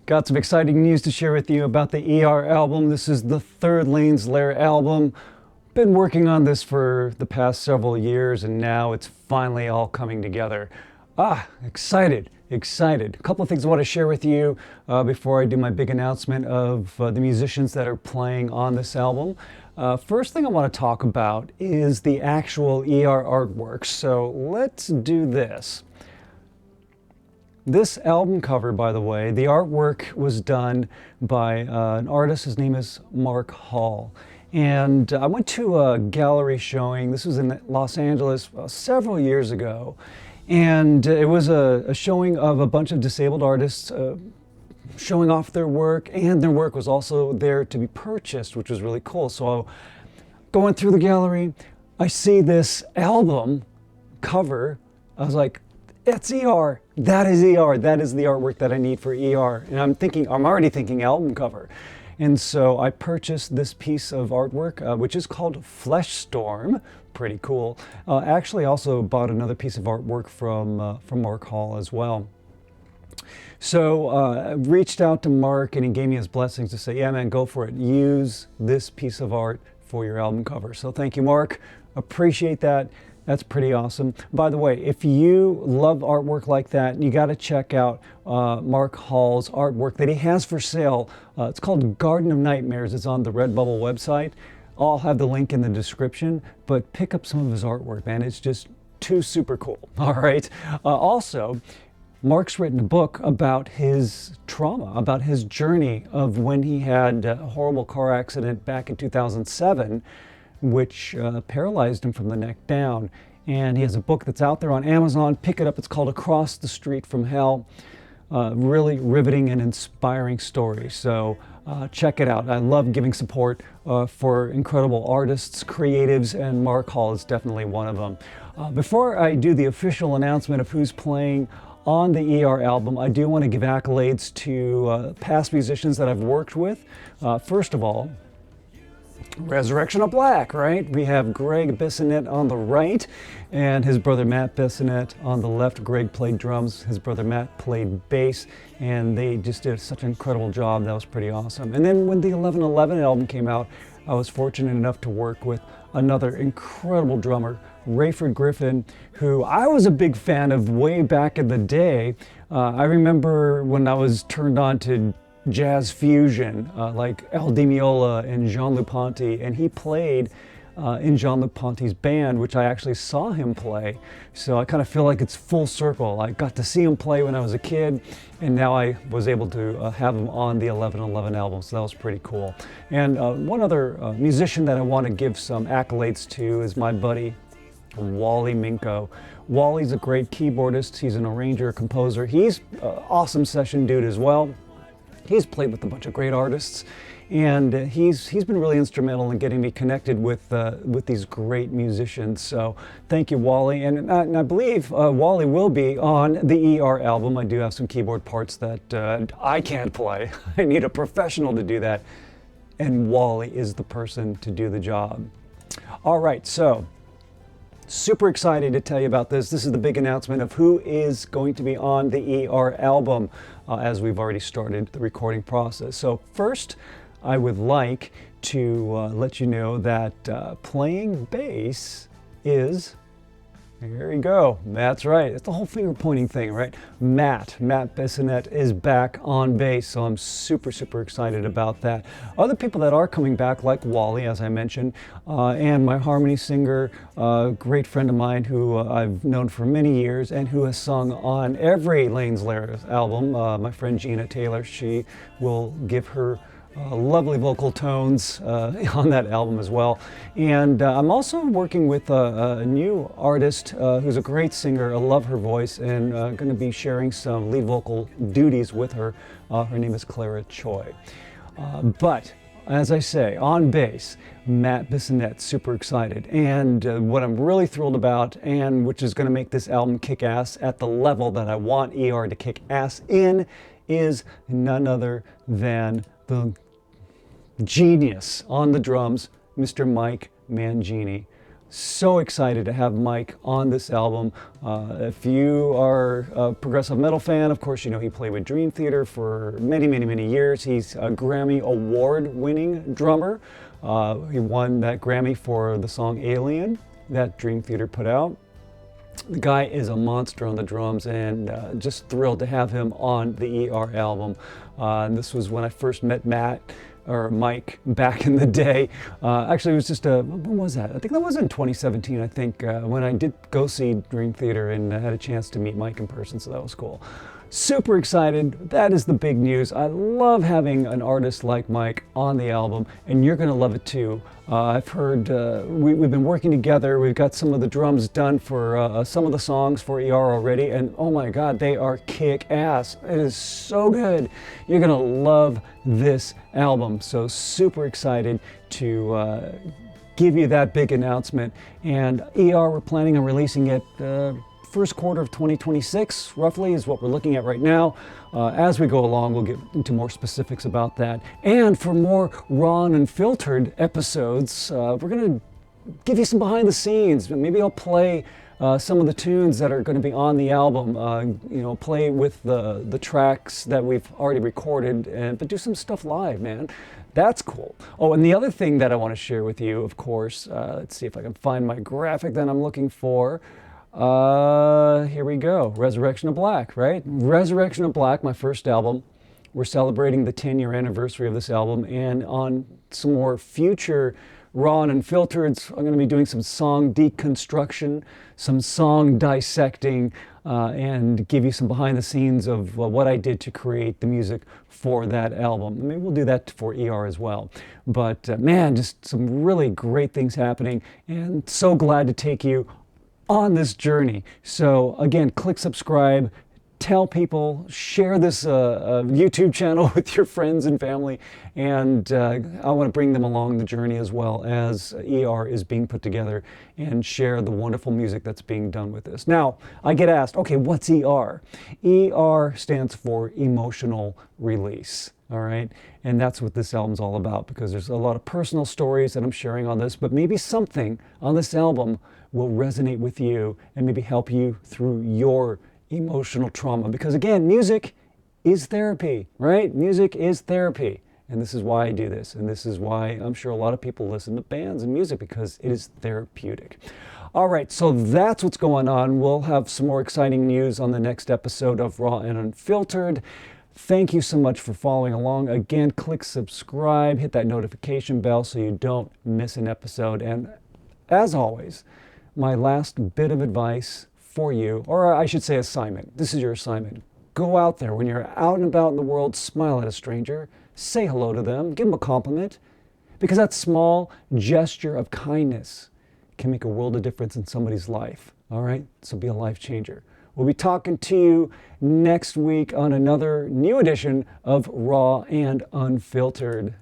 Got some exciting news to share with you about the ER album. This is the third Laire album. Been working on this for the past several years and now it's finally all coming together. Excited. A couple of things I want to share with you before I do my big announcement of the musicians that are playing on this album. First thing I want to talk about is the actual ER artwork. So let's do this. This album cover, by the way, the artwork was done by an artist. His name is Mark Hall. And I went to a gallery showing. This was in Los Angeles several years ago. And it was a showing of a bunch of disabled artists showing off their work. And their work was also there to be purchased, which was really cool. So going through the gallery, I see this album cover. I was like, it's ER. That is ER. That is the artwork that I need for ER. And I'm already thinking album cover. And so I purchased this piece of artwork, which is called Flesh Storm. Pretty cool. Actually also bought another piece of artwork from Mark Hall as well. So I reached out to Mark and he gave me his blessings to say, yeah, man, go for it. Use this piece of art for your album cover. So thank you, Mark. Appreciate that. That's pretty awesome. By the way, if you love artwork like that, you got to check out Mark Hall's artwork that he has for sale. It's called Garden of Nightmares. It's on the Redbubble website. I'll have the link in the description, but pick up some of his artwork, man. It's just too super cool. All right. Also, Mark's written a book about his trauma, about his journey of when he had a horrible car accident back in 2007. Which paralyzed him from the neck down. And he has a book that's out there on Amazon. Pick it up. It's called Across the Street from Hell. Really riveting and inspiring story. So check it out. I love giving support for incredible artists, creatives, and Mark Hall is definitely one of them. Before I do the official announcement of who's playing on the ER album, I do want to give accolades to past musicians that I've worked with. First of all, Resurrection of Black, right? We have Greg Bissonette on the right and his brother Matt Bissonette on the left. Greg played drums, his brother Matt played bass, and they just did such an incredible job. That was pretty awesome. And then when the 1111 album came out, I was fortunate enough to work with another incredible drummer, Rayford Griffin, who I was a big fan of way back in the day. I remember when I was turned on to jazz fusion, like El Di Meola and Jean-Luc Ponty, and he played in Jean-Luc Ponty's band, which I actually saw him play. So I kind of feel like it's full circle. I got to see him play when I was a kid, and now I was able to have him on the 1111 album, so that was pretty cool. And one other musician that I want to give some accolades to is my buddy, Wally Minko. Wally's a great keyboardist. He's an arranger, composer. He's an awesome session dude as well. He's played with a bunch of great artists, and he's been really instrumental in getting me connected with these great musicians. So thank you, Wally. And I believe Wally will be on the ER album. I do have some keyboard parts that I can't play. I need a professional to do that, and Wally is the person to do the job. All right, so super excited to tell you about this. This is the big announcement of who is going to be on the ER album as we've already started the recording process. So first, I would like to let you know that playing bass is, here we go, that's right, it's the whole finger pointing thing, right? Matt Bissonette is back on bass, so I'm super excited about that. Other people that are coming back, like Wally, as I mentioned, and my harmony singer, a great friend of mine who I've known for many years and who has sung on every Laire album, my friend Gina Taylor. She will give her lovely vocal tones on that album as well. And I'm also working with a new artist who's a great singer. I love her voice, and going to be sharing some lead vocal duties with her. Her name is Clara Choi. But as I say, on bass, Matt Bissonette, super excited. And what I'm really thrilled about, and which is going to make this album kick ass at the level that I want ER to kick ass in, is none other than the genius on the drums, Mr. Mike Mangini. So excited to have Mike on this album. If you are a progressive metal fan, of course, you know he played with Dream Theater for many, many, many years. He's a Grammy award-winning drummer. He won that Grammy for the song Alien that Dream Theater put out. The guy is a monster on the drums, and just thrilled to have him on the ER album. And this was when I first met Mike back in the day. Actually, it was just when was that? I think that was in 2017, I think, when I did go see Dream Theater and had a chance to meet Mike in person, so that was cool. Super excited. That is the big news. I love having an artist like Mike on the album, and you're going to love it too. I've heard we've been working together. We've got some of the drums done for some of the songs for ER already, and oh my God, they are kick-ass. It is so good. You're going to love this album. So super excited to give you that big announcement. And ER, we're planning on releasing it first quarter of 2026, roughly, is what we're looking at right now. As we go along, we'll get into more specifics about that. And for more raw and unfiltered episodes, we're going to give you some behind the scenes. Maybe I'll play some of the tunes that are going to be on the album, play with the tracks that we've already recorded, but do some stuff live, man. That's cool. Oh, and the other thing that I want to share with you, of course, let's see if I can find my graphic that I'm looking for. Here we go. Resurrection of Black, right? Resurrection of Black, my first album. We're celebrating the 10-year anniversary of this album, and on some more future Raw and Unfiltered, I'm going to be doing some song deconstruction, some song dissecting, and give you some behind the scenes of what I did to create the music for that album. Maybe we'll do that for ER as well. But man, just some really great things happening, and so glad to take you on this journey. So again, click subscribe, tell people, share this YouTube channel with your friends and family, and I want to bring them along the journey as well as ER is being put together, and share the wonderful music that's being done with this. Now, I get asked, okay, what's ER? ER stands for emotional release. All right, and that's what this album's all about, because there's a lot of personal stories that I'm sharing on this, but maybe something on this album will resonate with you and maybe help you through your emotional trauma. Because again, music is therapy, right? Music is therapy. And this is why I do this. And this is why I'm sure a lot of people listen to bands and music, because it is therapeutic. All right, so that's what's going on. We'll have some more exciting news on the next episode of Raw and Unfiltered. Thank you so much for following along. Again, click subscribe, hit that notification bell so you don't miss an episode. And as always, my last bit of advice for you, or I should say assignment. This is your assignment. Go out there when you're out and about in the world, smile at a stranger, say hello to them, give them a compliment, because that small gesture of kindness can make a world of difference in somebody's life. All right? So be a life changer. We'll be talking to you next week on another new edition of Raw and Unfiltered.